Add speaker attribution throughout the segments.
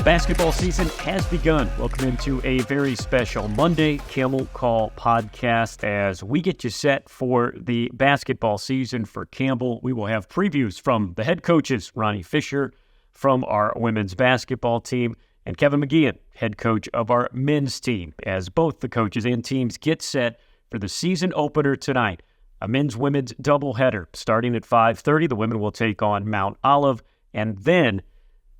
Speaker 1: Basketball season has begun. Welcome into a very special Monday Camel Call podcast as we get you set for the basketball season for Campbell. We will have previews from the head coaches, Ronny Fisher, from our women's basketball team, and Kevin McGeehan, head coach of our men's team, as both the coaches and teams get set for the season opener tonight. A men's-women's doubleheader starting at 5:30. The women will take on Mount Olive, and then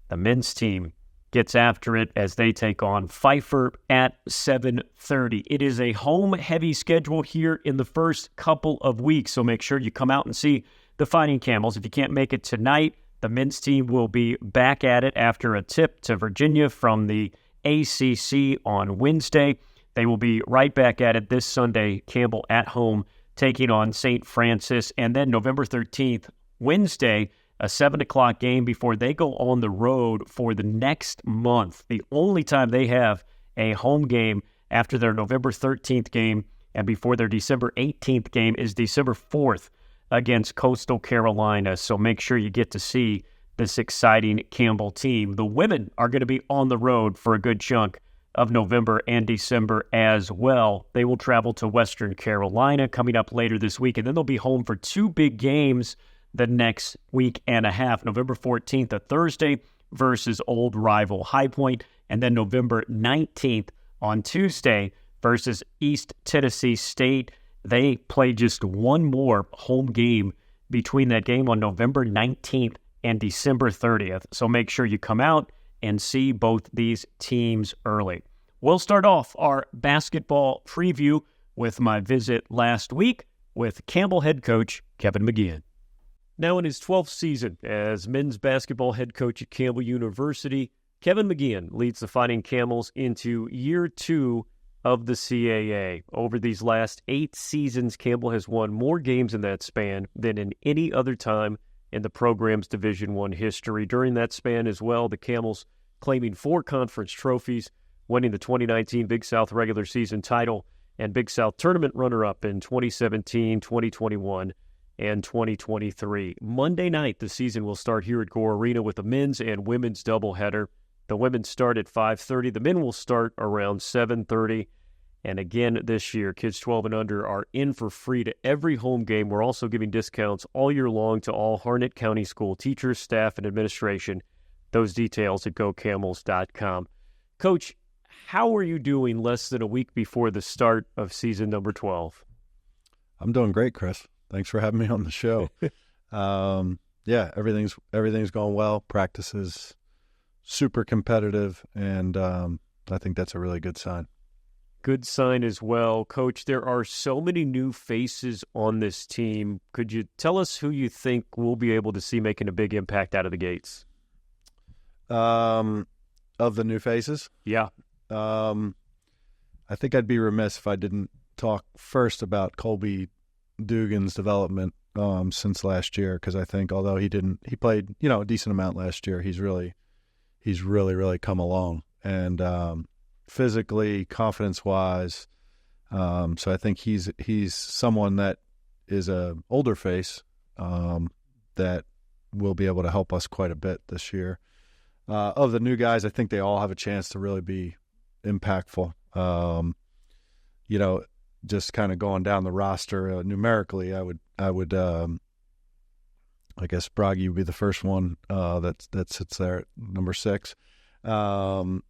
Speaker 1: the men's team gets after it as they take on Pfeiffer at 7:30. It is a home-heavy schedule here in the first couple of weeks, so make sure you come out and see the Fighting Camels. If you can't make it tonight, the men's team will be back at it after a tip to Virginia from the ACC on Wednesday. They will be right back at it this Sunday, Campbell at home, taking on St. Francis, and then November 13th, Wednesday, a 7 o'clock game before they go on the road for the next month. The only time they have a home game after their November 13th game and before their December 18th game is December 4th against Coastal Carolina. So make sure you get to see this exciting Campbell team. The women are going to be on the road for a good chunk of November and December as well. They will travel to Western Carolina coming up later this week, and then they'll be home for two big games the next week and a half. November 14th, a Thursday, versus old rival High Point, and then November 19th on Tuesday versus East Tennessee State. They play just one more home game between that game on November 19th and December 30th. So make sure you come out and see both these teams early. We'll start off our basketball preview with my visit last week with Campbell head coach Kevin McGeehan. Now in his 12th season as men's basketball head coach at Campbell University, Kevin McGeehan leads the Fighting Camels into year 2 of the CAA. Over these last 8 seasons, Campbell has won more games in that span than in any other time in the program's Division I history. During that span as well, the Camels claiming 4 conference trophies, winning the 2019 Big South regular season title and Big South tournament runner-up in 2017, 2021, and 2023. Monday night, the season will start here at Gore Arena with a men's and women's doubleheader. The women start at 5:30. The men will start around 7:30. And again, this year, kids 12 and under are in for free to every home game. We're also giving discounts all year long to all Harnett County School teachers, staff, and administration. Those details at gocamels.com. Coach, how are you doing less than a week before the start of season number 12?
Speaker 2: I'm doing great, Chris. Thanks for having me on the show. Everything's going well. Practice is super competitive, and I think that's a really good sign.
Speaker 1: Good sign as well. Coach, there are so many new faces on this team. Could you tell us who you think we'll be able to see making a big impact out of the gates?
Speaker 2: Of the new faces?
Speaker 1: Yeah.
Speaker 2: I think I'd be remiss if I didn't talk first about Colby Dugan's development since last year, because I think although he played a decent amount last year, he's really come along, and physically, confidence-wise. So I think he's someone that is a older face that will be able to help us quite a bit this year. Of the new guys, I think they all have a chance to really be impactful. Just kind of going down the roster numerically, I guess Bragi would be the first one that sits there at number 6. Doing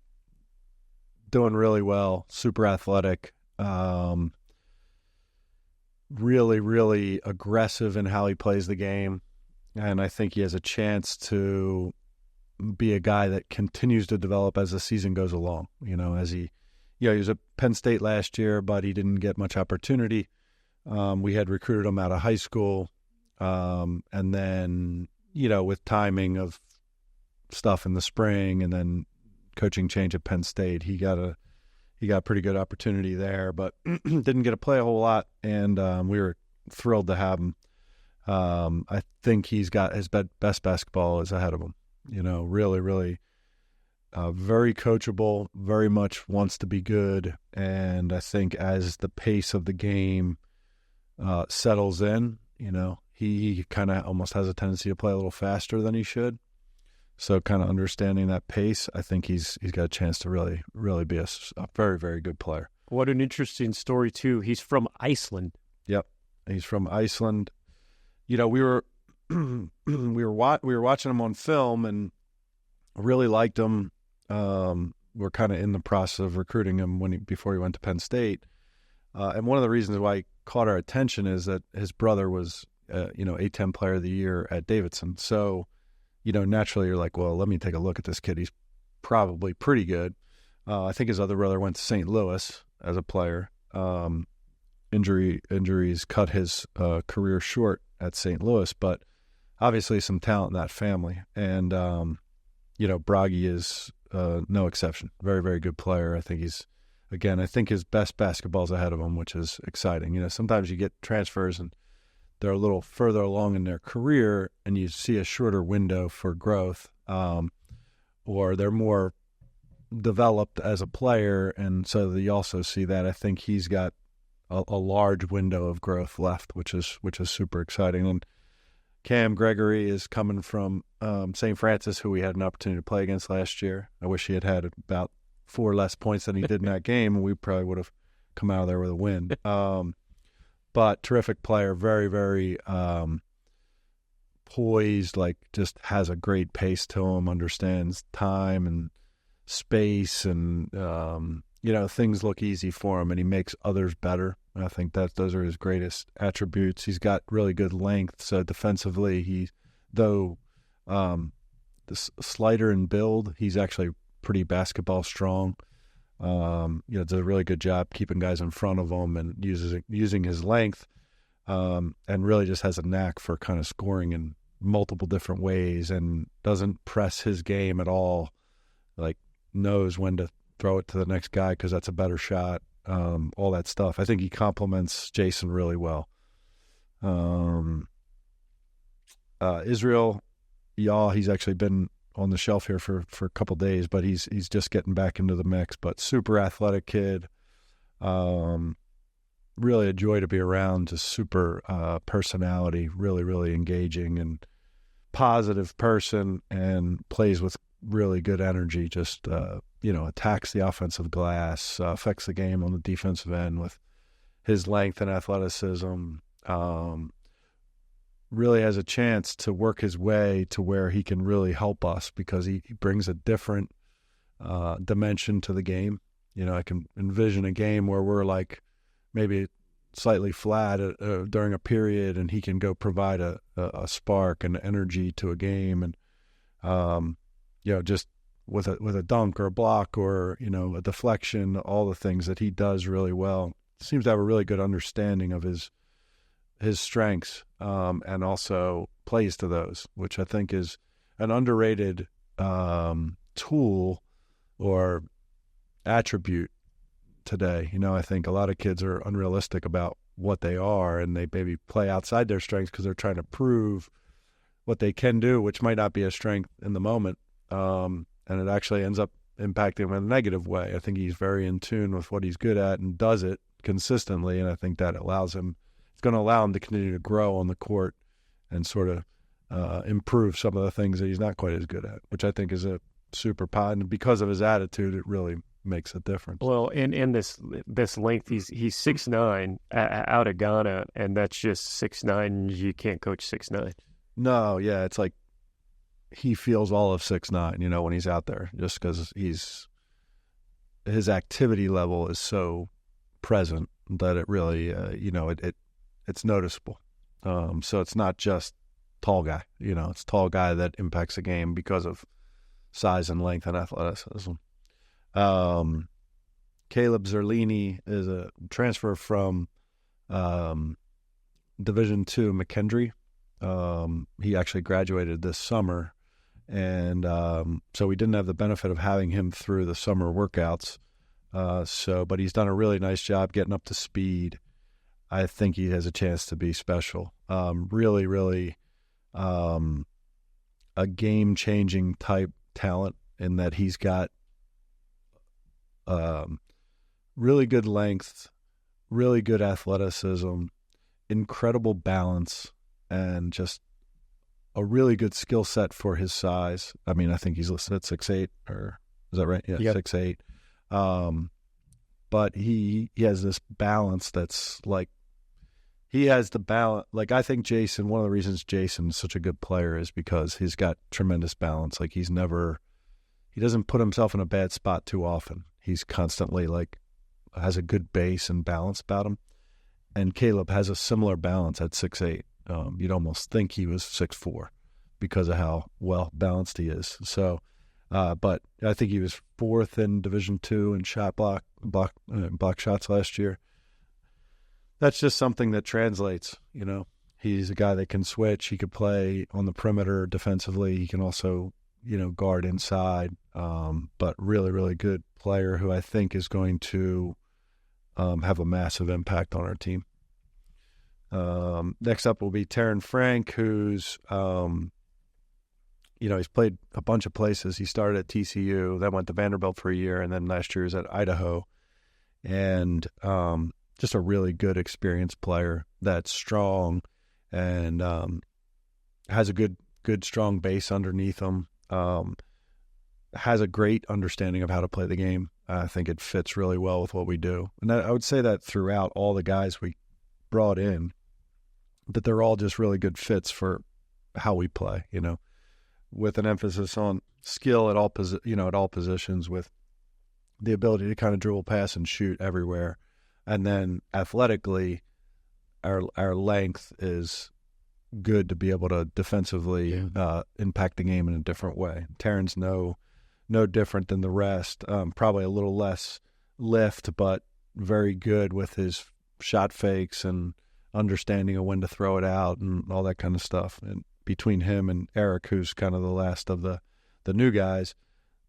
Speaker 2: really well, super athletic, really, really aggressive in how he plays the game. And I think he has a chance to be a guy that continues to develop as the season goes along. He was at Penn State last year, but he didn't get much opportunity. We had recruited him out of high school. And then, with timing of stuff in the spring and then coaching change at Penn State, he got a pretty good opportunity there, but didn't get to play a whole lot. And we were thrilled to have him. I think he's got his best basketball is ahead of him. Really, really very coachable, very much wants to be good. And I think as the pace of the game settles in, he kind of almost has a tendency to play a little faster than he should. So kind of understanding that pace, I think he's got a chance to really, really be a very, very good player.
Speaker 1: What an interesting story, too. He's from Iceland.
Speaker 2: Yep. He's from Iceland. We were we were watching him on film and really liked him. We're kind of in the process of recruiting him before he went to Penn State. And one of the reasons why he caught our attention is that his brother was, A-10 Player of the Year at Davidson. So, naturally you're like, well, let me take a look at this kid. He's probably pretty good. I think his other brother went to St. Louis as a player. Injuries cut his career short at St. Louis, but obviously some talent in that family. And, Bragi is no exception. Very, very good player. I think his best basketball's ahead of him, which is exciting. Sometimes you get transfers and they're a little further along in their career and you see a shorter window for growth, or they're more developed as a player, and so you also see that. I think he's got a large window of growth left, which is super exciting. And Cam Gregory is coming from St. Francis, who we had an opportunity to play against last year. I wish he had about 4 less points than he did in that game, and we probably would have come out of there with a win. But terrific player, very, very poised, just has a great pace to him, understands time and space, and things look easy for him, and he makes others better. I think that those are his greatest attributes. He's got really good length, so defensively, though slighter in build, he's actually pretty basketball strong. Does a really good job keeping guys in front of him and using his length, and really just has a knack for kind of scoring in multiple different ways, and doesn't press his game at all. Knows when to throw it to the next guy because that's a better shot. All that stuff. I think he complements Jason really well. Israel, he's actually been on the shelf here for a couple days, but he's just getting back into the mix. But super athletic kid. Really a joy to be around. Just super personality, really, really engaging and positive person, and plays with really good energy. Just attacks the offensive glass, affects the game on the defensive end with his length and athleticism. Really has a chance to work his way to where he can really help us, because he brings a different dimension to the game. I can envision a game where we're maybe slightly flat during a period, and he can go provide a spark and energy to a game, and just with a dunk or a block or a deflection, all the things that he does really well. Seems to have a really good understanding of his strengths, and also plays to those, which I think is an underrated tool or attribute today. I think a lot of kids are unrealistic about what they are, and they maybe play outside their strengths because they're trying to prove what they can do, which might not be a strength in the moment. And it actually ends up impacting him in a negative way. I think he's very in tune with what he's good at and does it consistently, and I think that it's going to allow him to continue to grow on the court and sort of improve some of the things that he's not quite as good at, which I think is a super pod. And because of his attitude, it really makes a difference.
Speaker 1: Well, in this length, he's 6'9" out of Ghana, and that's just 6'9". You can't coach 6'9".
Speaker 2: No, yeah, it's like he feels all of 6'9", when he's out there, just because his activity level is so present that it really, it's noticeable. So it's not just tall guy, it's tall guy that impacts the game because of size and length and athleticism. Caleb Zerlini is a transfer from Division II McKendree. He actually graduated this summer. And so we didn't have the benefit of having him through the summer workouts. But he's done a really nice job getting up to speed. I think he has a chance to be special. Really, really a game-changing type talent in that he's got really good length, really good athleticism, incredible balance, and just a really good skill set for his size. I mean, I think he's listed at 6'8", or is that right? Yeah,
Speaker 1: yep.
Speaker 2: 6'8". But he has this balance that's like, he has the balance. Like, I think Jason, one of the reasons Jason's such a good player is because he's got tremendous balance. Like, he doesn't put himself in a bad spot too often. He's constantly like, has a good base and balance about him. And Caleb has a similar balance at 6'8". You'd almost think he was 6'4" because of how well balanced he is. So, but I think he was 4th in Division II in shot block shots last year. That's just something that translates. You know, he's a guy that can switch. He could play on the perimeter defensively. He can also, you know, guard inside. But really, really good player who I think is going to have a massive impact on our team. Next up will be Taryn Frank, who's, you know, he's played a bunch of places. He started at TCU, then went to Vanderbilt for a year, and then last year was at Idaho. And just a really good, experienced player that's strong and has a good, strong base underneath him. Has a great understanding of how to play the game. I think it fits really well with what we do. And I would say that throughout all the guys we brought in, that they're all just really good fits for how we play, you know, with an emphasis on skill at all positions, with the ability to kind of dribble, pass, and shoot everywhere. And then athletically, our length is good to be able to defensively impact the game in a different way. Taryn's no different than the rest. Probably a little less lift, but very good with his shot fakes and understanding of when to throw it out and all that kind of stuff. And between him and Eric, who's kind of the last of the new guys,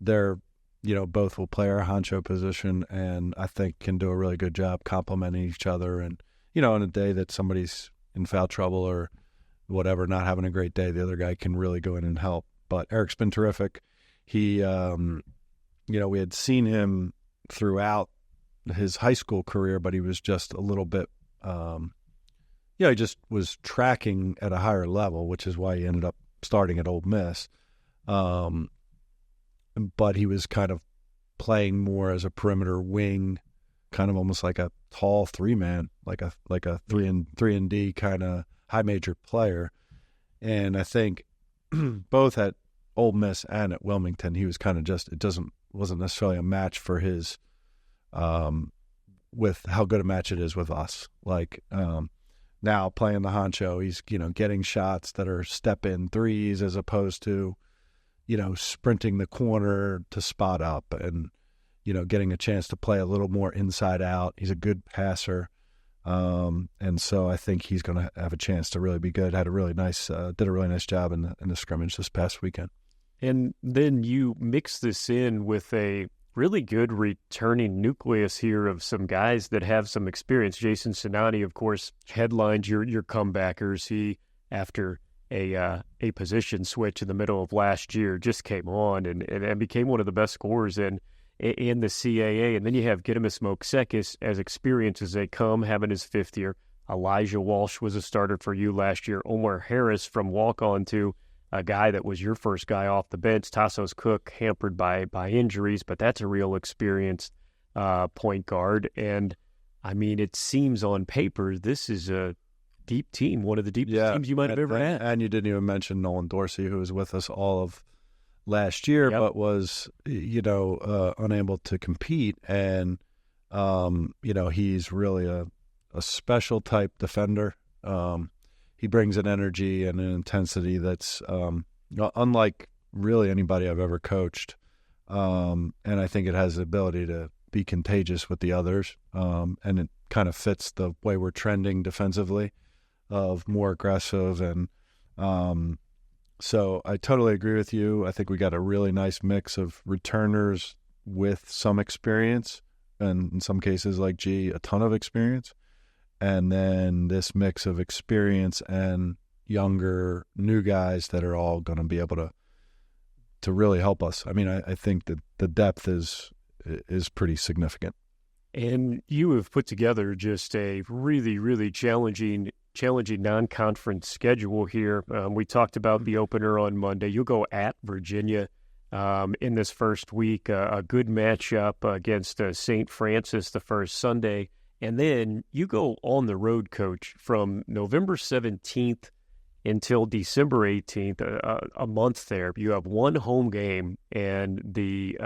Speaker 2: they're, you know, both will play our honcho position, and I think can do a really good job complementing each other. And, you know, on a day that somebody's in foul trouble or whatever, not having a great day, the other guy can really go in and help. But Eric's been terrific. He, you know, we had seen him throughout his high school career, but he was just a little bit, you know, he just was tracking at a higher level, which is why he ended up starting at Ole Miss. But he was kind of playing more as a perimeter wing, kind of almost like a tall 3-man, like a 3-and-D kind of high major player. And I think both at Ole Miss and at Wilmington, he was kind of just, wasn't necessarily a match for his, with how good a match it is with us. Like, now playing the honcho, he's, you know, getting shots that are step-in threes as opposed to, you know, sprinting the corner to spot up and, you know, getting a chance to play a little more inside out. He's a good passer. And so I think he's going to have a chance to really be good. Did a really nice job in the scrimmage this past weekend.
Speaker 1: And then you mix this in with a really good returning nucleus here of some guys that have some experience. Jason Sinani, of course, headlined your comebackers. He, after a position switch in the middle of last year, just came on and became one of the best scorers in the CAA. And then you have Gedimus Moksekis, as experienced as they come, having his 5th year. Elijah Walsh was a starter for you last year. Omar Harris from walk-on to a guy that was your first guy off the bench. Tassos Cook hampered by injuries, but that's a real experienced point guard. And, I mean, it seems on paper this is a deep team, one of the deepest teams you might have ever had.
Speaker 2: And you didn't even mention Nolan Dorsey, who was with us all of last year, but was, you know, unable to compete. And, you know, he's really a special type defender. He brings an energy and an intensity that's unlike really anybody I've ever coached. And I think it has the ability to be contagious with the others. And it kind of fits the way we're trending defensively, of more aggressive. And so I totally agree with you. I think we got a really nice mix of returners with some experience, and in some cases, like G, a ton of experience. And then this mix of experience and younger, new guys that are all going to be able to really help us. I mean, I think that the depth is pretty significant.
Speaker 1: And you have put together just a really, really challenging challenging non-conference schedule here. We talked about the opener on Monday. You'll go at Virginia in this first week, a good matchup against St. Francis the first Sunday. And then you go on the road, Coach, from November 17th until December 18th, a month there. You have one home game, and the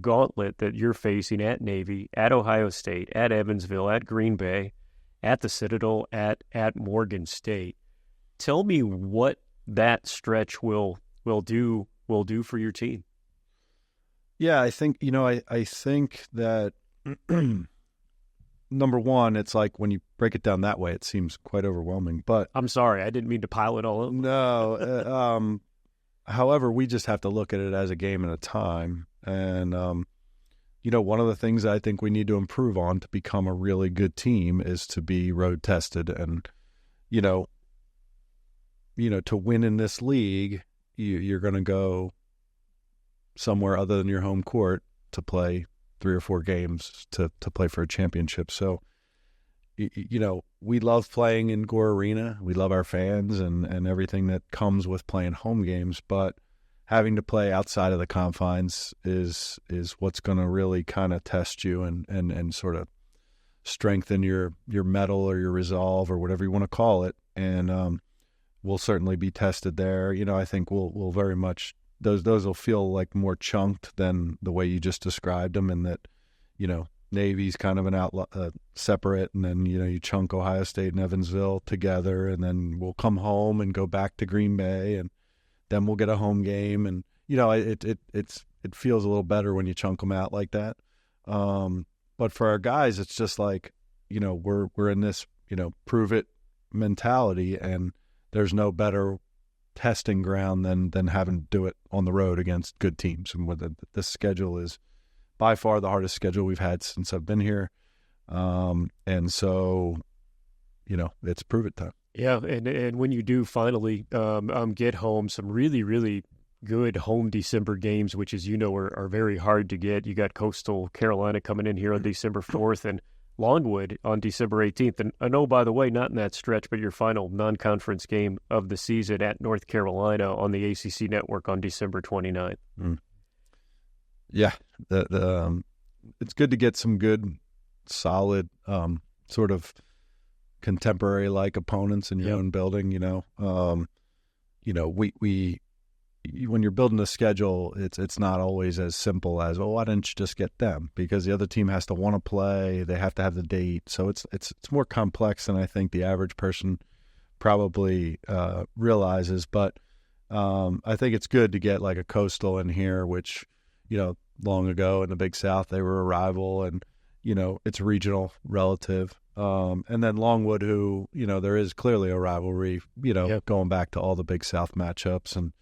Speaker 1: gauntlet that you're facing at Navy, at Ohio State, at Evansville, at Green Bay, at the Citadel, at Morgan State. Tell me what that stretch will do for your team.
Speaker 2: Yeah, I think I think that number one, it's like when you break it down that way, it seems quite overwhelming. But
Speaker 1: I'm sorry, I didn't mean to pile it all up.
Speaker 2: No, however, we just have to look at it as a game at a time. And one of the things I think we need to improve on to become a really good team is to be road tested. And to win in this league, you're going to go somewhere other than your home court to play 3 or 4 games to play for a championship. So, we love playing in Gore Arena. We love our fans and everything that comes with playing home games, but having to play outside of the confines is what's going to really kind of test you and sort of strengthen your mettle or your resolve or whatever you want to call it. And we'll certainly be tested there. I think we'll very much those will feel like more chunked than the way you just described them, and that Navy's kind of an outlaw, separate, and then you chunk Ohio State and Evansville together, and then we'll come home and go back to Green Bay, and then we'll get a home game, and it feels a little better when you chunk them out like that. But for our guys, it's just like we're in this prove it mentality, and there's no better testing ground than having to do it on the road against good teams. And this schedule is by far the hardest schedule we've had since I've been here. And so, it's prove it time.
Speaker 1: Yeah. And when you do finally get home, some really, really good home December games, which as are very hard to get. You got Coastal Carolina coming in here on December 4th and Longwood on December 18th. And I know, by the way, not in that stretch, but your final non-conference game of the season at North Carolina on the ACC network on December 29th.
Speaker 2: Yeah. It's good to get some good, solid, sort of contemporary-like opponents in your own building, when you're building a schedule, it's not always as simple as, why didn't you just get them? Because the other team has to want to play, they have to have the date. So it's more complex than I think the average person probably realizes. But I think it's good to get like a Coastal in here, which long ago in the Big South they were a rival, and it's regional relative. And then Longwood, who there is clearly a rivalry, going back to all the Big South matchups, and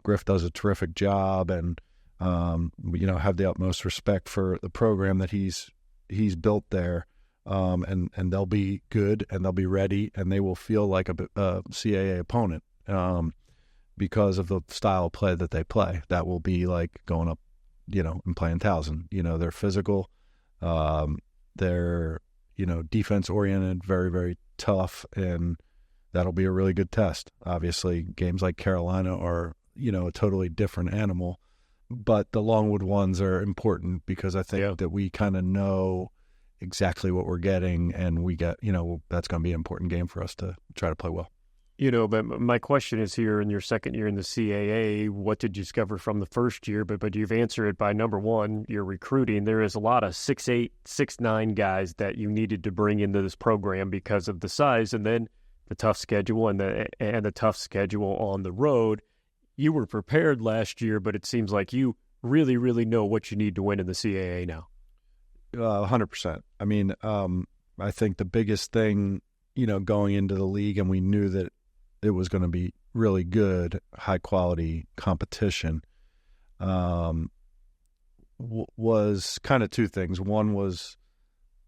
Speaker 2: Griff does a terrific job, and have the utmost respect for the program that he's built there, and they'll be good, and they'll be ready, and they will feel like a CAA opponent because of the style of play that they play. That will be like going up, and playing Towson. They're physical, they're defense oriented, very, very tough, and that'll be a really good test. Obviously, games like Carolina are a totally different animal, but the Longwood ones are important because I think that we kind of know exactly what we're getting, and we get, that's going to be an important game for us to try to play well.
Speaker 1: But my question is, here in your second year in the CAA, what did you discover from the first year? But you've answered it by, number one, your recruiting. There is a lot of 6'8", 6'9" guys that you needed to bring into this program because of the size, and then the tough schedule and the tough schedule on the road. You were prepared last year, but it seems like you really, really know what you need to win in the CAA now.
Speaker 2: 100%. I mean, I think the biggest thing, going into the league, and we knew that it was going to be really good, high-quality competition, was kind of two things. One was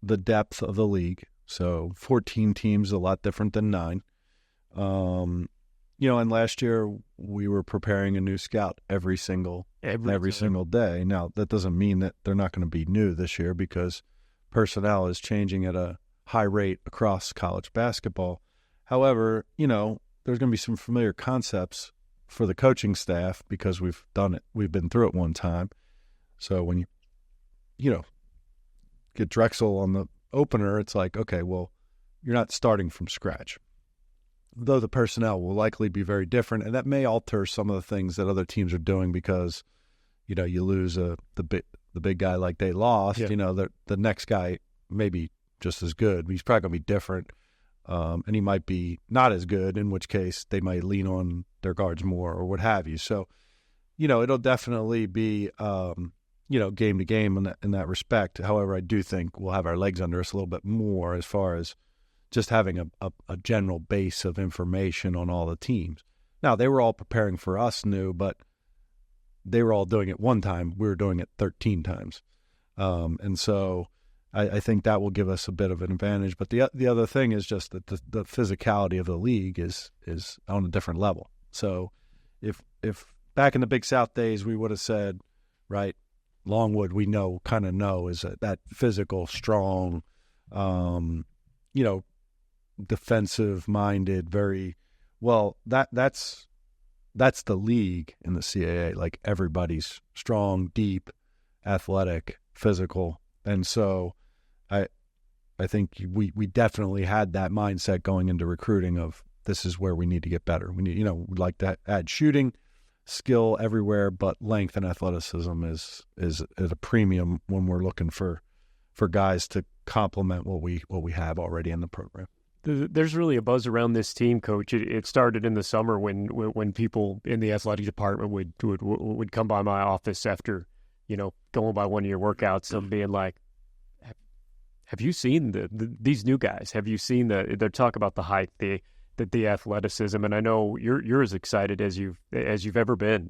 Speaker 2: the depth of the league. So 14 teams, a lot different than 9. And last year we were preparing a new scout every single day. Now, that doesn't mean that they're not going to be new this year, because personnel is changing at a high rate across college basketball. However, there's going to be some familiar concepts for the coaching staff because we've done it. We've been through it one time. So when you get Drexel on the opener, it's like, okay, well, you're not starting from scratch. Though the personnel will likely be very different, and that may alter some of the things that other teams are doing because, you lose the big guy like they lost.
Speaker 1: Yeah.
Speaker 2: The next guy may be just as good. He's probably going to be different, and he might be not as good, in which case they might lean on their guards more or what have you. So, it'll definitely be, game to game in that respect. However, I do think we'll have our legs under us a little bit more as far as just having a general base of information on all the teams. Now, they were all preparing for us new, but they were all doing it one time. We were doing it 13 times. And so I think that will give us a bit of an advantage. But the other thing is just that the physicality of the league is on a different level. So if back in the Big South days we would have said, right, Longwood we kind of know is that physical, strong, defensive-minded, very well. That's the league in the CAA. Like everybody's strong, deep, athletic, physical, and so I think we definitely had that mindset going into recruiting of this is where we need to get better. We need we'd like to add shooting, skill everywhere, but length and athleticism is at a premium when we're looking for guys to complement what we have already in the program.
Speaker 1: There's really a buzz around this team, Coach. It started in the summer when people in the athletic department would come by my office after, going by one of your workouts and being like, "Have you seen these new guys? Have you seen they talk about the height, the athleticism?" And I know you're as excited as you've ever been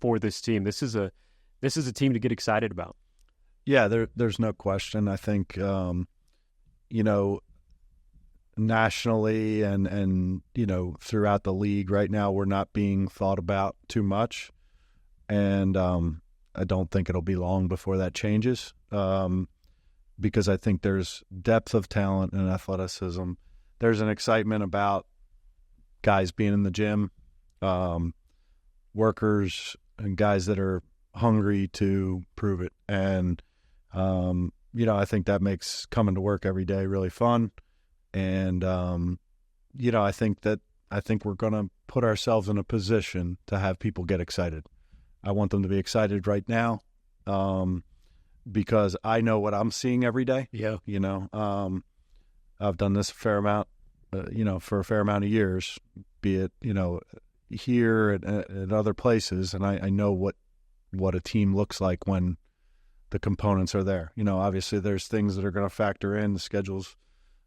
Speaker 1: for this team. This is a team to get excited about.
Speaker 2: Yeah, there's no question. I think nationally and throughout the league right now, we're not being thought about too much, and I don't think it'll be long before that changes, because I think there's depth of talent and athleticism. There's an excitement about guys being in the gym, workers and guys that are hungry to prove it, and I think that makes coming to work every day really fun. And, I think we're going to put ourselves in a position to have people get excited. I want them to be excited right now, because I know what I'm seeing every day.
Speaker 1: Yeah.
Speaker 2: I've done this a fair amount, for a fair amount of years, be it, here at other places. And I know what a team looks like when the components are there. Obviously there's things that are going to factor in. The schedule's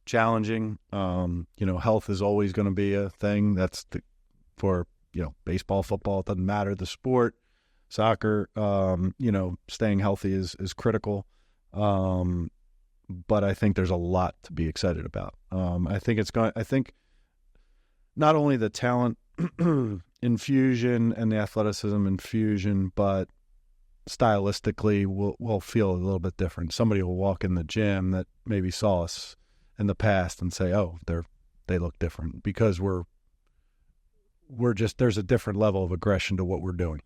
Speaker 2: challenging. Health is always going to be a thing. That's for baseball, football, it doesn't matter. The sport, soccer, staying healthy is critical. But I think there's a lot to be excited about. I think not only the talent infusion and the athleticism infusion, but stylistically we'll feel a little bit different. Somebody will walk in the gym that maybe saw us in the past and say, "Oh, they look different," because we're just, there's a different level of aggression to what we're doing,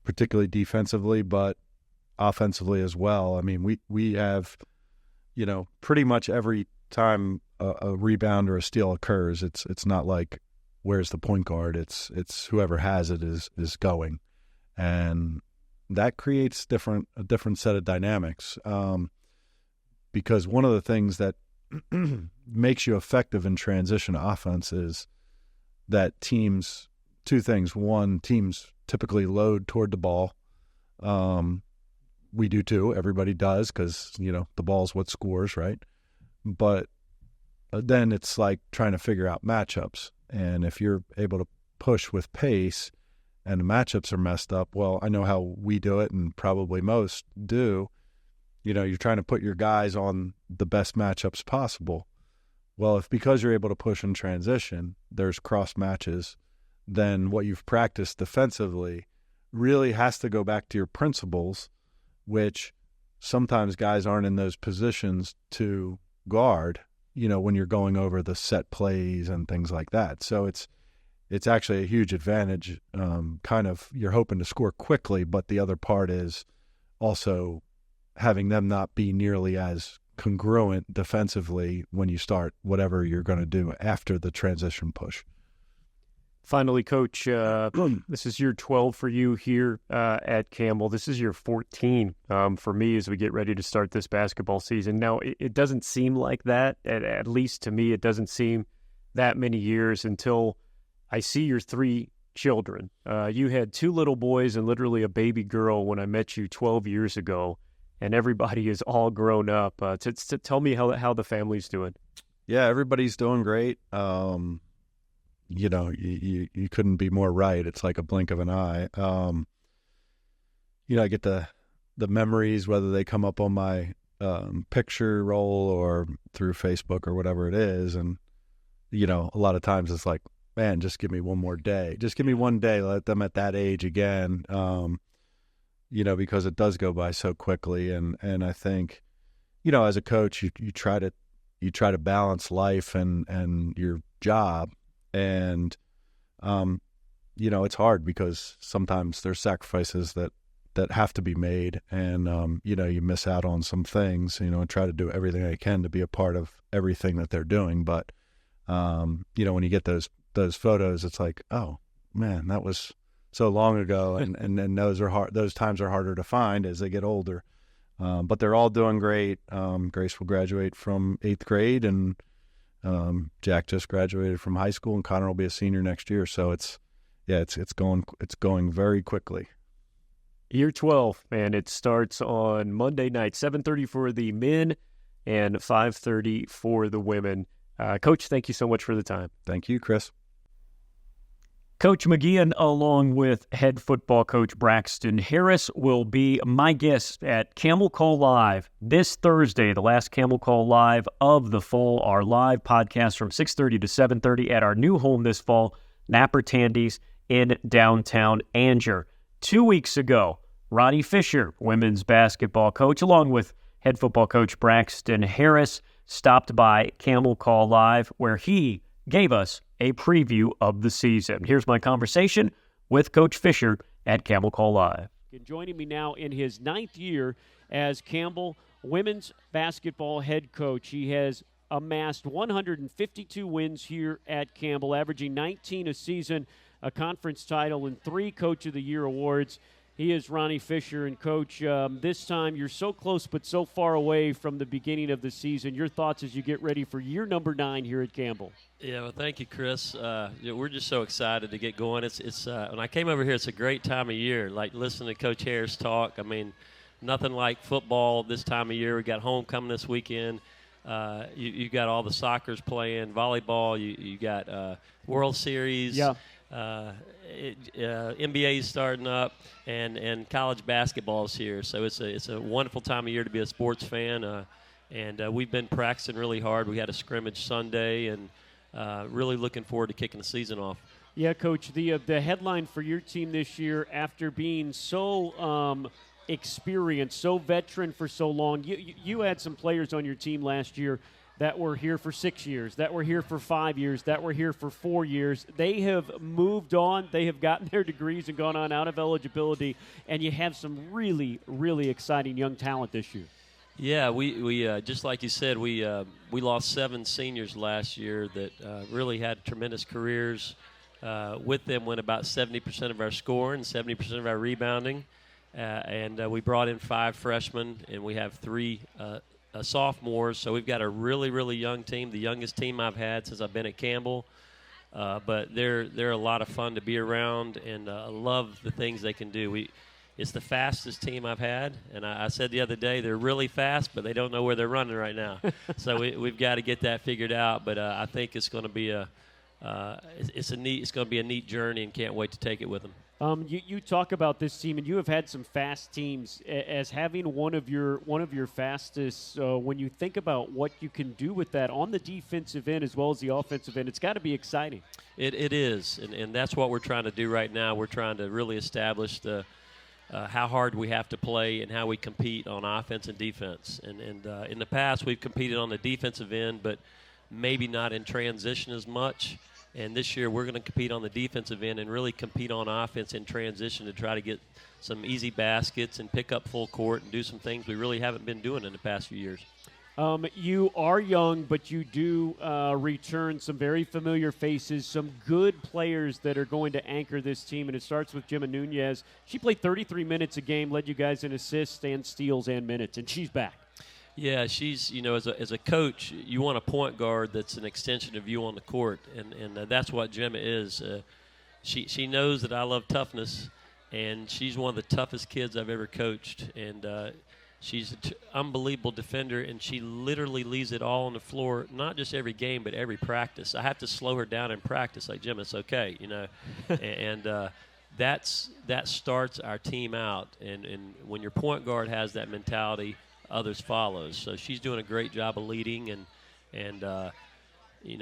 Speaker 2: particularly defensively, but offensively as well. I mean, we have, pretty much every time a rebound or a steal occurs, it's not like where's the point guard. It's whoever has it is going, and that creates a different set of dynamics. Because one of the things that makes you effective in transition offense is that two things. One, teams typically load toward the ball. We do too. Everybody does, because, the ball's what scores, right? But then it's like trying to figure out matchups. And if you're able to push with pace and the matchups are messed up, well, I know how we do it, and probably most do. You're trying to put your guys on the best matchups possible. Well, because you're able to push in transition, there's cross matches, then what you've practiced defensively really has to go back to your principles, which sometimes guys aren't in those positions to guard, when you're going over the set plays and things like that. So it's actually a huge advantage. Kind of you're hoping to score quickly, but the other part is also having them not be nearly as congruent defensively when you start whatever you're going to do after the transition push.
Speaker 1: Finally, Coach, this is year 12 for you here at Campbell. This is year 14 for me as we get ready to start this basketball season. Now, it doesn't seem like that, at least to me, it doesn't seem that many years until I see your 3 children. You had 2 little boys and literally a baby girl when I met you 12 years ago, and everybody is all grown up. Tell me how the family's doing.
Speaker 2: Yeah, everybody's doing great. You couldn't be more right. It's like a blink of an eye. I get the memories, whether they come up on my picture roll or through Facebook or whatever it is. And, a lot of times it's like, man, just give me one more day. Just give me one day. Let them at that age again, because it does go by so quickly. And I think, as a coach, you try to balance life and your job. And, it's hard because sometimes there's sacrifices that have to be made. And, you miss out on some things, and try to do everything I can to be a part of everything that they're doing. But, when you get those photos, it's like, oh man, that was so long ago. And those are hard. Those times are harder to find as they get older. But they're all doing great. Grace will graduate from 8th grade, and Jack just graduated from high school, and Connor will be a senior next year. So it's going very quickly.
Speaker 1: Year 12, and it starts on Monday night, 7:30 for the men and 5:30 for the women. Coach, thank you so much for the time.
Speaker 2: Thank you, Chris.
Speaker 1: Coach McGeehan, along with head football coach Braxton Harris, will be my guest at Camel Call Live this Thursday, the last Camel Call Live of the fall, our live podcast from 6:30 to 7:30 at our new home this fall, Napper Tandy's in downtown Anger. 2 weeks ago, Ronny Fisher, women's basketball coach, along with head football coach Braxton Harris, stopped by Camel Call Live, where he gave us a preview of the season. Here's my conversation with Coach Fisher at Camel Call Live. Joining me now in his 9th year as Campbell women's basketball head coach. He has amassed 152 wins here at Campbell, averaging 19 a season, a conference title, and 3 Coach of the Year awards. He is Ronny Fisher. And, Coach, this time you're so close but so far away from the beginning of the season. Your thoughts as you get ready for year number 9 here at Campbell?
Speaker 3: Yeah, well, thank you, Chris. We're just so excited to get going. It's when I came over here, it's a great time of year. Like listening to Coach Harris talk. I mean, nothing like football this time of year. We got homecoming this weekend. You got all the soccer's playing, volleyball. You got World Series. Yeah. NBA's starting up, and college basketball is here. So it's a wonderful time of year to be a sports fan. And we've been practicing really hard. We had a scrimmage Sunday, and really looking forward to kicking the season off.
Speaker 1: Yeah, Coach, the headline for your team this year, after being so experienced, so veteran for so long, you had some players on your team last year that were here for 6 years, that were here for 5 years, that were here for 4 years. They have moved on. They have gotten their degrees and gone on out of eligibility, and you have some really, really exciting young talent this year.
Speaker 3: Yeah, we just like you said, we lost 7 seniors last year that really had tremendous careers. With them went about 70% of our scoring, 70% of our rebounding, and we brought in 5 freshmen, and we have 3 sophomores. So we've got a really, really young team, the youngest team I've had since I've been at Campbell. But they're a lot of fun to be around, and I love the things they can do. It's the fastest team I've had, and I said the other day they're really fast, but they don't know where they're running right now. So we've got to get that figured out. But I think it's going to be it's going to be a neat journey, and can't wait to take it with them.
Speaker 1: You talk about this team, and you have had some fast teams. As having one of your fastest, when you think about what you can do with that on the defensive end as well as the offensive end, it's got to be exciting.
Speaker 3: It is, and that's what we're trying to do right now. We're trying to really establish how hard we have to play and how we compete on offense and defense. And in the past, we've competed on the defensive end, but maybe not in transition as much. And this year we're going to compete on the defensive end and really compete on offense in transition to try to get some easy baskets and pick up full court and do some things we really haven't been doing in the past few years.
Speaker 1: You are young, but you do return some very familiar faces, some good players that are going to anchor this team, and it starts with Gemma Nunez. She played 33 minutes a game, led you guys in assists and steals and minutes, and she's back.
Speaker 3: Yeah, she's, as a coach, you want a point guard that's an extension of you on the court, and that's what Gemma is. She knows that I love toughness, and she's one of the toughest kids I've ever coached, and she's an unbelievable defender, and she literally leaves it all on the floor, not just every game, but every practice. I have to slow her down in practice, like, Gemma, it's okay, and that starts our team out, and when your point guard has that mentality, others follow. So she's doing a great job of leading, and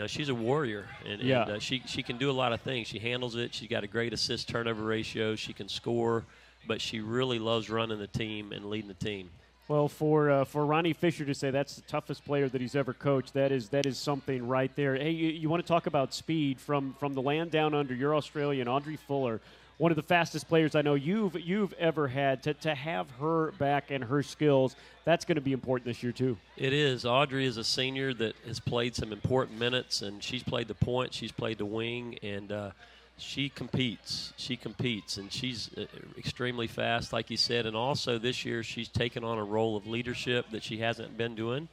Speaker 3: she's a warrior, and she can do a lot of things. She handles it. She's got a great assist turnover ratio. She can score, but she really loves running the team and leading the team.
Speaker 1: Well, for Ronny Fisher to say that's the toughest player that he's ever coached, that is something right there. Hey, you want to talk about speed from the land down under? You're Australian, Audrey Fuller, one of the fastest players I know you've ever had. To have her back and her skills, that's going to be important this year too.
Speaker 3: It is. Audrey is a senior that has played some important minutes, and she's played the point, she's played the wing, and she competes. She competes, and she's extremely fast, like you said. And also this year she's taken on a role of leadership that she hasn't been doing,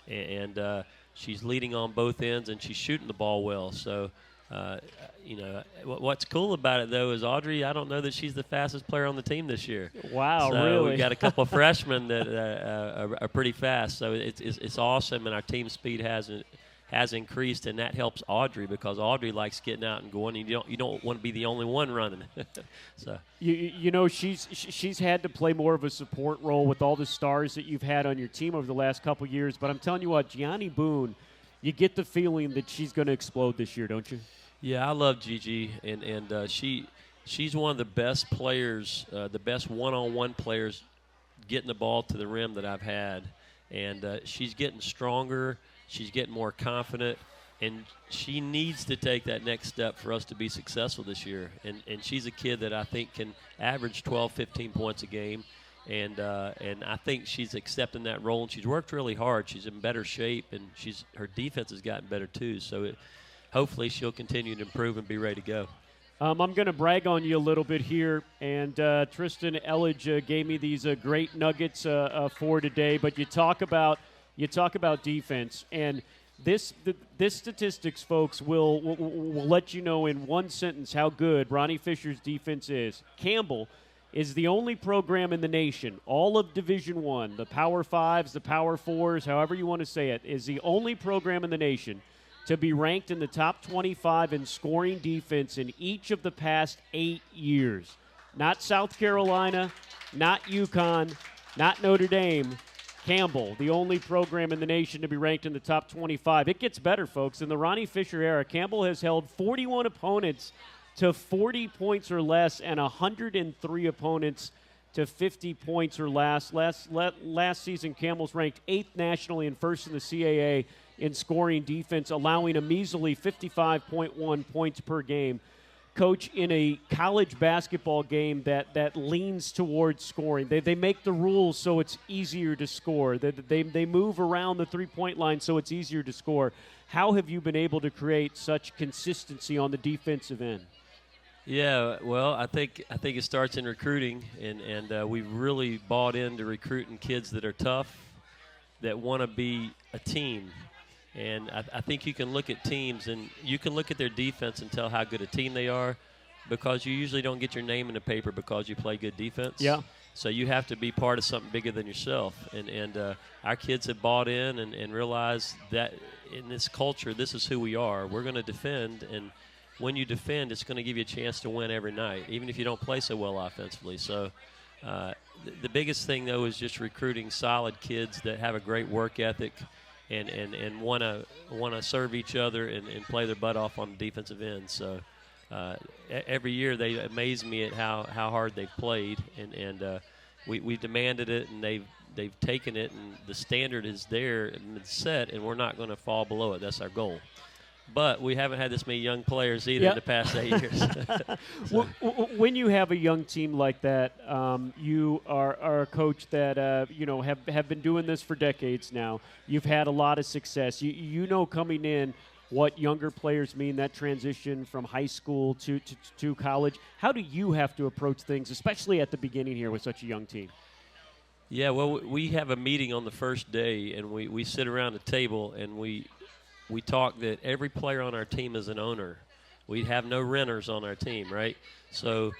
Speaker 3: and she's leading on both ends, and she's shooting the ball well. So. What's cool about it, though, is Audrey, I don't know that she's the fastest player on the team this year.
Speaker 1: Wow,
Speaker 3: so
Speaker 1: really?
Speaker 3: We've got a couple of freshmen that are pretty fast. So it's awesome, and our team speed has increased, and that helps Audrey because Audrey likes getting out and going, and you don't want to be the only one running. So
Speaker 1: she's had to play more of a support role with all the stars that you've had on your team over the last couple of years. But I'm telling you what, Gianni Boone, you get the feeling that she's going to explode this year, don't you?
Speaker 3: Yeah, I love Gigi, and she's one of the best players, the best one-on-one players getting the ball to the rim that I've had. And she's getting stronger, she's getting more confident, and she needs to take that next step for us to be successful this year. And she's a kid that I think can average 12, 15 points a game. And I think she's accepting that role, and she's worked really hard. She's in better shape, and her defense has gotten better too. So hopefully she'll continue to improve and be ready to go.
Speaker 1: I'm going to brag on you a little bit here, and Tristan Elledge gave me these great nuggets for today. But you talk about defense, and this statistics, folks, will let you know in one sentence how good Ronny Fisher's defense is. Campbell is the only program in the nation, all of Division I, the Power Fives, the Power Fours, however you want to say it, is the only program in the nation to be ranked in the top 25 in scoring defense in each of the past 8 years. Not South Carolina, not UConn, not Notre Dame. Campbell, the only program in the nation to be ranked in the top 25. It gets better, folks. In the Ronny Fisher era, Campbell has held 41 opponents to 40 points or less and 103 opponents to 50 points or less. Last season, Campbell's ranked 8th nationally and 1st in the CAA in scoring defense, allowing a measly 55.1 points per game. Coach, in a college basketball game that leans towards scoring, they make the rules so it's easier to score. They move around the three-point line so it's easier to score. How have you been able to create such consistency on the defensive end?
Speaker 3: Yeah, well, I think it starts in recruiting, and we've really bought into recruiting kids that are tough, that want to be a team. And I think you can look at teams, and you can look at their defense and tell how good a team they are, because you usually don't get your name in the paper because you play good defense.
Speaker 1: Yeah.
Speaker 3: So you have to be part of something bigger than yourself. And our kids have bought in and realized that in this culture, this is who we are. We're going to defend, and when you defend, it's going to give you a chance to win every night, even if you don't play so well offensively. So the biggest thing, though, is just recruiting solid kids that have a great work ethic and want to serve each other and play their butt off on the defensive end. So every year they amaze me at how hard they've played, and we demanded it, and they've taken it, and the standard is there and it's set, and we're not going to fall below it. That's our goal. But we haven't had this many young players either in the past 8 years.
Speaker 1: So. When you have a young team like that, you are a coach that have been doing this for decades now. You've had a lot of success. You know coming in what younger players mean, that transition from high school to college. How do you have to approach things, especially at the beginning here with such a young team?
Speaker 3: Yeah, well, we have a meeting on the first day, and we sit around a table, and we talk that every player on our team is an owner. We have no renters on our team, right? So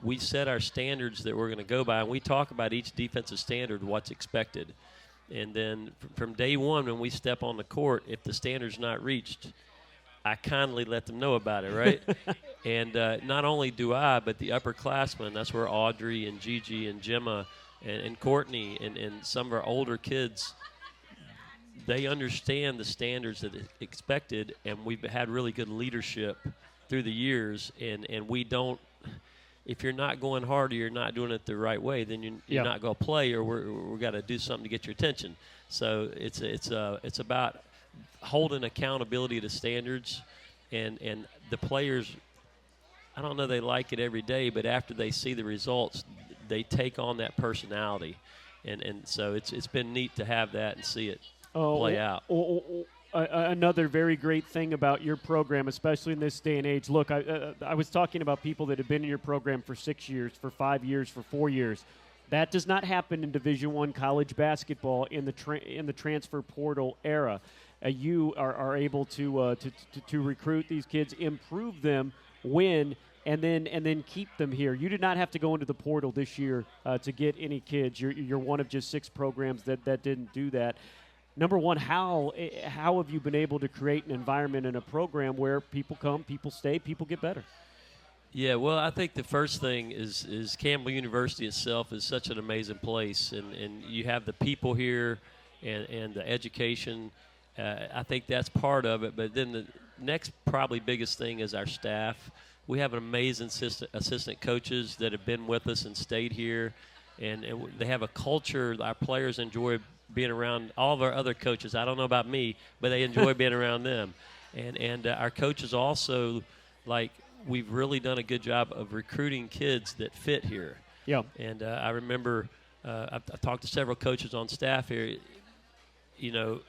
Speaker 3: we set our standards that we're going to go by, and we talk about each defensive standard, what's expected. And then from day one, when we step on the court, if the standard's not reached, I kindly let them know about it, right? And not only do I, but the upperclassmen, that's where Audrey and Gigi and Gemma and Courtney and some of our older kids, they understand the standards that are expected, and we've had really good leadership through the years, and we don't – if you're not going hard or you're not doing it the right way, then you're not going to play, or we're got to do something to get your attention. So it's about holding accountability to standards, and the players, I don't know they like it every day, but after they see the results, they take on that personality. And so it's been neat to have that and see it play out.
Speaker 1: Another very great thing about your program, especially in this day and age. Look, I was talking about people that have been in your program for 6 years, for 5 years, for 4 years. That does not happen in Division I college basketball in the transfer portal era. You are able to recruit these kids, improve them, win, and then keep them here. You did not have to go into the portal this year to get any kids. You're one of just 6 programs that didn't do that. Number one, how have you been able to create an environment and a program where people come, people stay, people get better?
Speaker 3: Yeah, well, I think the first thing is Campbell University itself is such an amazing place, and you have the people here and the education. I think that's part of it. But then the next probably biggest thing is our staff. We have an amazing assistant coaches that have been with us and stayed here, and they have a culture our players enjoy being around all of our other coaches. I don't know about me, but they enjoy being around them. And our coaches also, like, we've really done a good job of recruiting kids that fit here.
Speaker 1: Yeah.
Speaker 3: And I remember I've talked to several coaches on staff here. You know,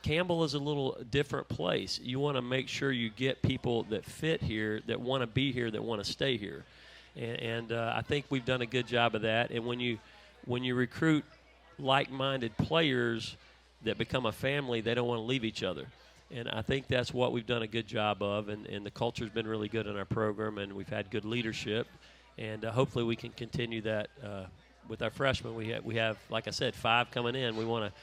Speaker 3: Campbell is a little different place. You want to make sure you get people that fit here, that want to be here, that want to stay here. And I think we've done a good job of that. And when you recruit like-minded players that become a family, they don't want to leave each other. And I think that's what we've done a good job of, and the culture's been really good in our program, and we've had good leadership, and hopefully we can continue that with our freshmen. We have, like I said, 5 coming in. We want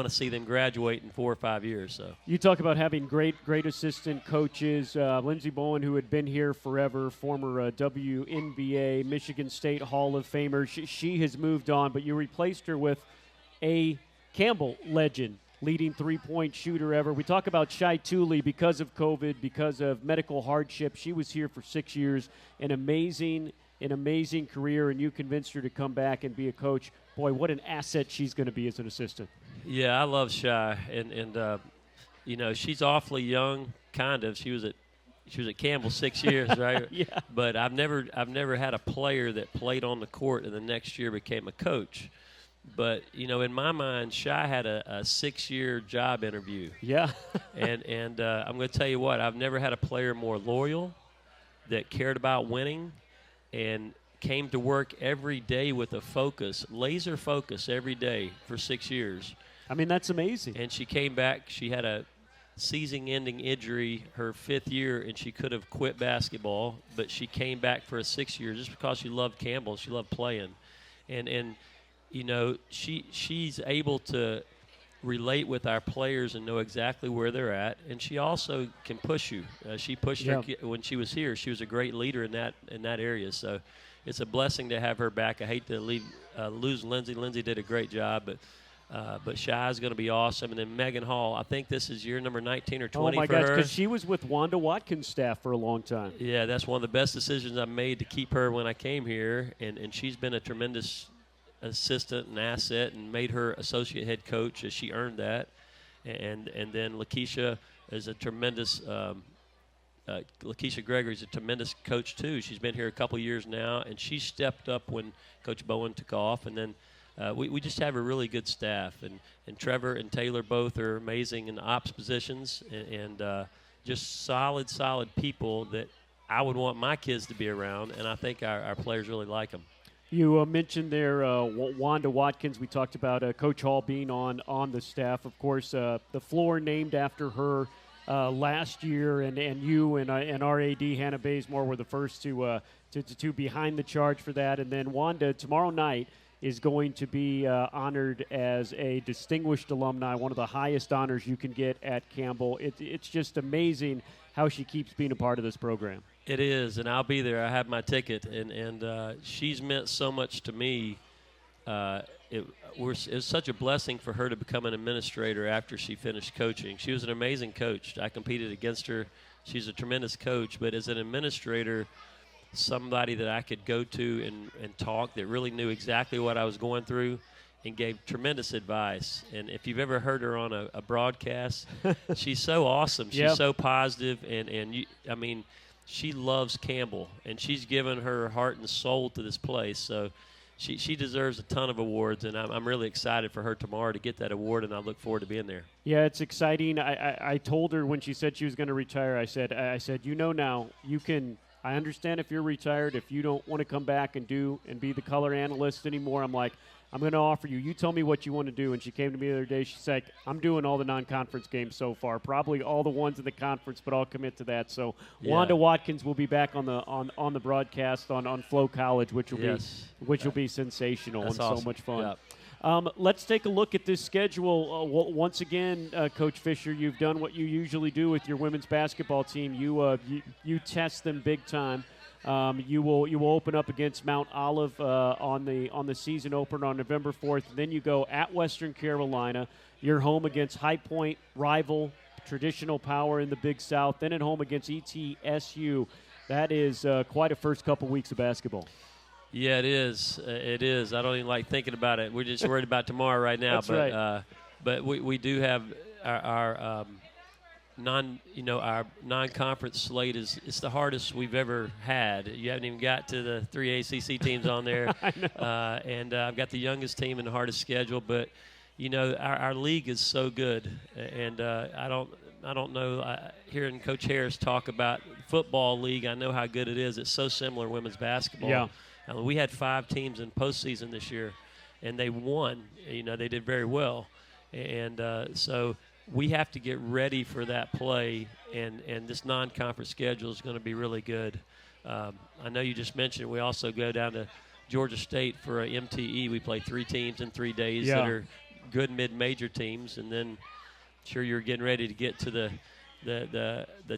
Speaker 3: to see them graduate in 4 or 5 years. So
Speaker 1: you talk about having great assistant coaches. Lindsey Bowen, who had been here forever, former WNBA, Michigan State Hall of Famer. She has moved on, but you replaced her with a Campbell legend, leading three-point shooter ever. We talk about Shai Tooley because of COVID, because of medical hardship. She was here for 6 years, an amazing career, and you convinced her to come back and be a coach. Boy, what an asset she's going to be as an assistant.
Speaker 3: Yeah, I love Shai, and you know, she's awfully young, kind of. She was at Campbell 6 years, right?
Speaker 1: Yeah.
Speaker 3: But I've never had a player that played on the court and the next year became a coach. But, you know, in my mind, Shai had a 6-year job interview.
Speaker 1: Yeah.
Speaker 3: and I'm going to tell you what, I've never had a player more loyal, that cared about winning, and came to work every day with a focus, laser focus every day for 6 years.
Speaker 1: I mean, that's amazing.
Speaker 3: And she came back. She had a season-ending injury her 5th year, and she could have quit basketball, but she came back for a 6th year just because she loved Campbell. She loved playing. And you know, she's able to relate with our players and know exactly where they're at, and she also can push you. She pushed her when she was here. She was a great leader in that area. So it's a blessing to have her back. I hate to lose Lindsey. Lindsey did a great job, but Shai is going to be awesome. And then Megan Hall, I think this is year number 19 or 20
Speaker 1: for her. Oh, my gosh, because she was with Wanda Watkins' staff for a long time.
Speaker 3: Yeah, that's one of the best decisions I made to keep her when I came here, and she's been a tremendous assistant and asset and made her associate head coach as she earned that. And then Lakeisha is a tremendous Lakeisha Gregory is a tremendous coach too. She's been here a couple years now, and she stepped up when Coach Bowen took off. And then we just have a really good staff. And Trevor and Taylor both are amazing in the ops positions, and just solid people that I would want my kids to be around, and I think our players really like them.
Speaker 1: You mentioned there Wanda Watkins. We talked about Coach Hall being on the staff. Of course, the floor named after her last year, and you and our AD, Hannah Bazemore, were the first to behind the charge for that. And then Wanda, tomorrow night, is going to be honored as a distinguished alumni, one of the highest honors you can get at Campbell. It's just amazing how she keeps being a part of this program.
Speaker 3: It is, and I'll be there. I have my ticket, and she's meant so much to me. It was such a blessing for her to become an administrator after she finished coaching. She was an amazing coach. I competed against her. She's a tremendous coach, but as an administrator, somebody that I could go to and talk that really knew exactly what I was going through and gave tremendous advice. And if you've ever heard her on a broadcast, she's so awesome. She's so positive, and she loves Campbell, and she's given her heart and soul to this place. So she deserves a ton of awards, and I'm really excited for her tomorrow to get that award, and I look forward to being there.
Speaker 1: Yeah, it's exciting. I told her when she said she was going to retire, I said, now you can – I understand if you're retired, if you don't want to come back and be the color analyst anymore. I'm like, I'm going to offer you. You tell me what you want to do. And she came to me the other day. She said, I'm doing all the non-conference games so far, probably all the ones in the conference, but I'll commit to that. So Wanda Watkins will be back on the broadcast on Flow College, which will be sensational.
Speaker 3: That's
Speaker 1: and
Speaker 3: awesome.
Speaker 1: So much fun.
Speaker 3: Yeah.
Speaker 1: Let's take a look at this schedule. Once again, Coach Fisher, you've done what you usually do with your women's basketball team. You test them big time. You will open up against Mount Olive on the season opener on November 4th. Then you go at Western Carolina. You're home against High Point, rival, traditional power in the Big South. Then at home against ETSU. That is quite a first couple weeks of basketball.
Speaker 3: Yeah, it is. It is. I don't even like thinking about it. We're just worried about tomorrow right now.
Speaker 1: That's
Speaker 3: right. But we do have our non-conference slate it's the hardest we've ever had. You haven't even got to the 3 ACC teams on there.
Speaker 1: I know.
Speaker 3: And I've got the youngest team and the hardest schedule. But our league is so good, and I don't know. Hearing Coach Harris talk about football league, I know how good it is. It's so similar to women's basketball.
Speaker 1: Yeah.
Speaker 3: We had 5 teams in postseason this year, and they won. They did very well. And so we have to get ready for that play, and this non-conference schedule is going to be really good. I know you just mentioned we also go down to Georgia State for a MTE. We play 3 teams in 3 days that are good mid-major teams, and then sure you're getting ready to get to the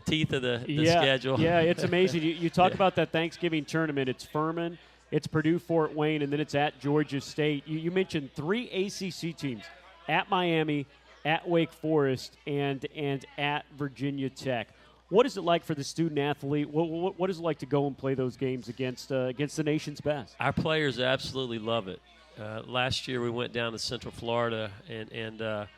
Speaker 3: teeth of the schedule.
Speaker 1: Yeah, it's amazing. You talk about that Thanksgiving tournament. It's Furman, it's Purdue, Fort Wayne, and then it's at Georgia State. You mentioned 3 ACC teams, at Miami, at Wake Forest, and at Virginia Tech. What is it like for the student athlete? What is it like to go and play those games against the nation's best?
Speaker 3: Our players absolutely love it. Last year we went down to Central Florida, and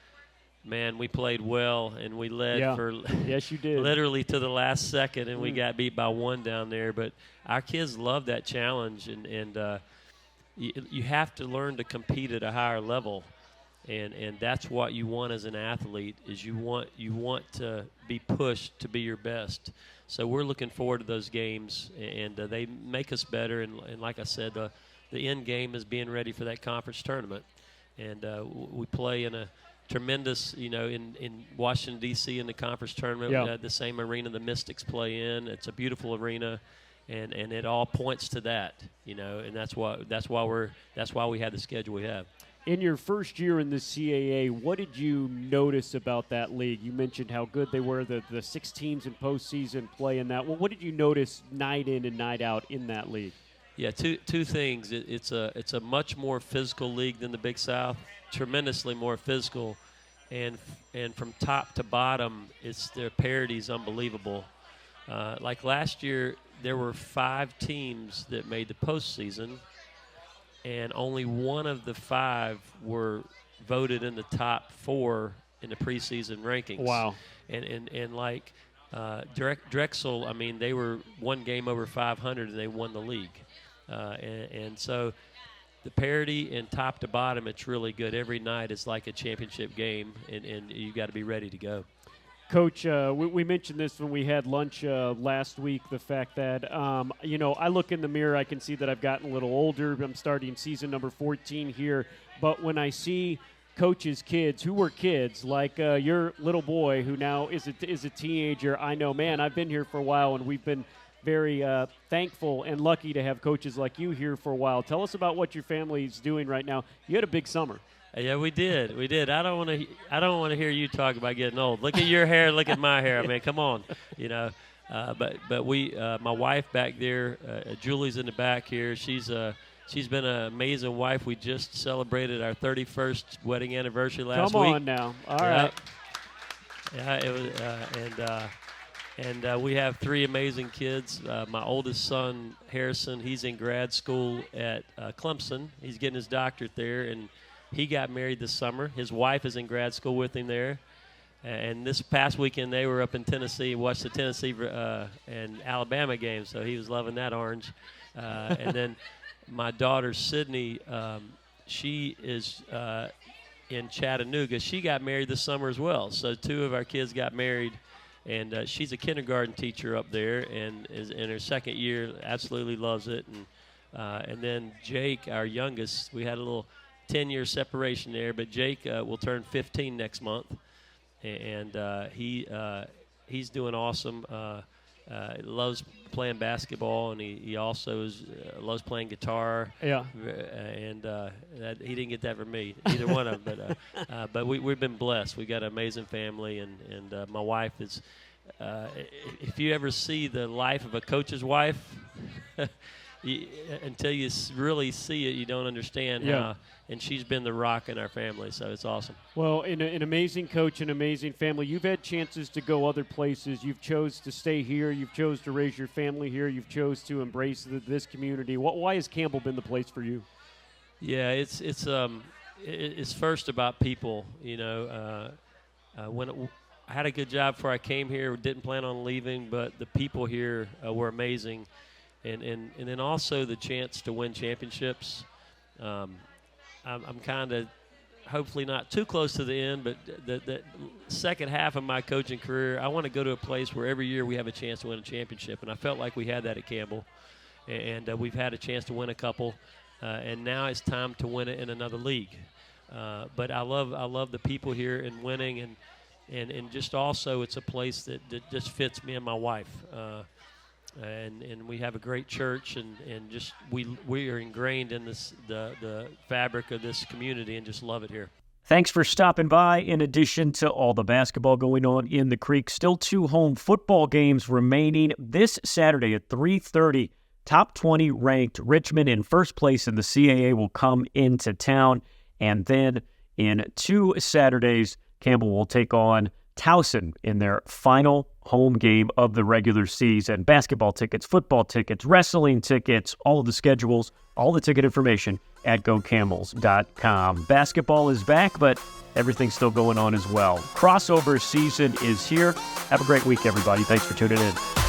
Speaker 3: man, we played well, and we led for
Speaker 1: yes, you did.
Speaker 3: literally to the last second, and we got beat by 1 down there. But our kids love that challenge, and you have to learn to compete at a higher level, and that's what you want as an athlete is you want to be pushed to be your best. So we're looking forward to those games, and they make us better. And like I said, the end game is being ready for that conference tournament, and we play in a tremendous, in Washington, D.C. in the conference tournament, the same arena the Mystics play in. It's a beautiful arena, and it all points to that, and that's why we have the schedule we have.
Speaker 1: In your first year in the CAA, what did you notice about that league? You mentioned how good they were, the 6 teams in postseason play in that. Well, what did you notice night in and night out in that league?
Speaker 3: Yeah, two things. It's a much more physical league than the Big South, tremendously more physical, and from top to bottom, their parity is unbelievable. Like last year, there were 5 teams that made the postseason, and only one of the 5 were voted in the top 4 in the preseason rankings.
Speaker 1: Wow.
Speaker 3: And like Drexel, I mean, they were one game over 500 and they won the league. And so the parity and top to bottom, it's really good. Every night it's like a championship game, and you got to be ready to go.
Speaker 1: Coach, we mentioned this when we had lunch last week, the fact that, I look in the mirror, I can see that I've gotten a little older. I'm starting season number 14 here. But when I see Coach's kids, who were kids, like your little boy who now is a teenager, I know, man, I've been here for a while, and we've been very thankful and lucky to have coaches like you here for a while. Tell us about what your family's doing right now. You had a big summer.
Speaker 3: Yeah, we did. I don't want to hear you talk about getting old. Look at your hair. Look at my hair. I mean, come on, But we, my wife back there, Julie's in the back here. She's been an amazing wife. We just celebrated our 31st wedding anniversary last week.
Speaker 1: Come on now. All right.
Speaker 3: Yeah, it was, and we have 3 amazing kids. My oldest son, Harrison, he's in grad school at Clemson. He's getting his doctorate there, and he got married this summer. His wife is in grad school with him there. And this past weekend, they were up in Tennessee, watched the Tennessee and Alabama game, so he was loving that orange. And then my daughter, Sydney, she is in Chattanooga. She got married this summer as well. So 2 of our kids got married, and she's a kindergarten teacher up there and is in her 2nd year, absolutely loves it. And then Jake, our youngest, we had a little 10-year separation there, but Jake will turn 15 next month, and he's doing awesome. Loves playing basketball, and he also loves playing guitar.
Speaker 1: Yeah.
Speaker 3: And he didn't get that from me, either one of them. But we've been blessed. We got an amazing family, and my wife is. If you ever see the life of a coach's wife, until you really see it, you don't understand how. And she's been the rock in our family, so it's awesome.
Speaker 1: Well, an amazing coach, an amazing family. You've had chances to go other places. You've chose to stay here. You've chose to raise your family here. You've chose to embrace this community. Why has Campbell been the place for you?
Speaker 3: Yeah, it's first about people. When I had a good job before I came here, didn't plan on leaving, but the people here were amazing, and then also the chance to win championships. I'm kind of hopefully not too close to the end, but the second half of my coaching career, I want to go to a place where every year we have a chance to win a championship, and I felt like we had that at Campbell, and we've had a chance to win a couple, and now it's time to win it in another league. But I love the people here and winning, and just also it's a place that just fits me and my wife. And we have a great church, and just we are ingrained in the fabric of this community and just love it here.
Speaker 1: Thanks for stopping by. In addition to all the basketball going on in the Creek, still 2 home football games remaining this Saturday at 3:30. Top 20 ranked Richmond in first place in the CAA will come into town. And then in 2 Saturdays, Campbell will take on Towson in their final home game of the regular season. Basketball tickets, football tickets, wrestling tickets, all of the schedules, all the ticket information at gocamels.com. Basketball is back, but everything's still going on as well. Crossover season is here. Have a great week, everybody. Thanks for tuning in.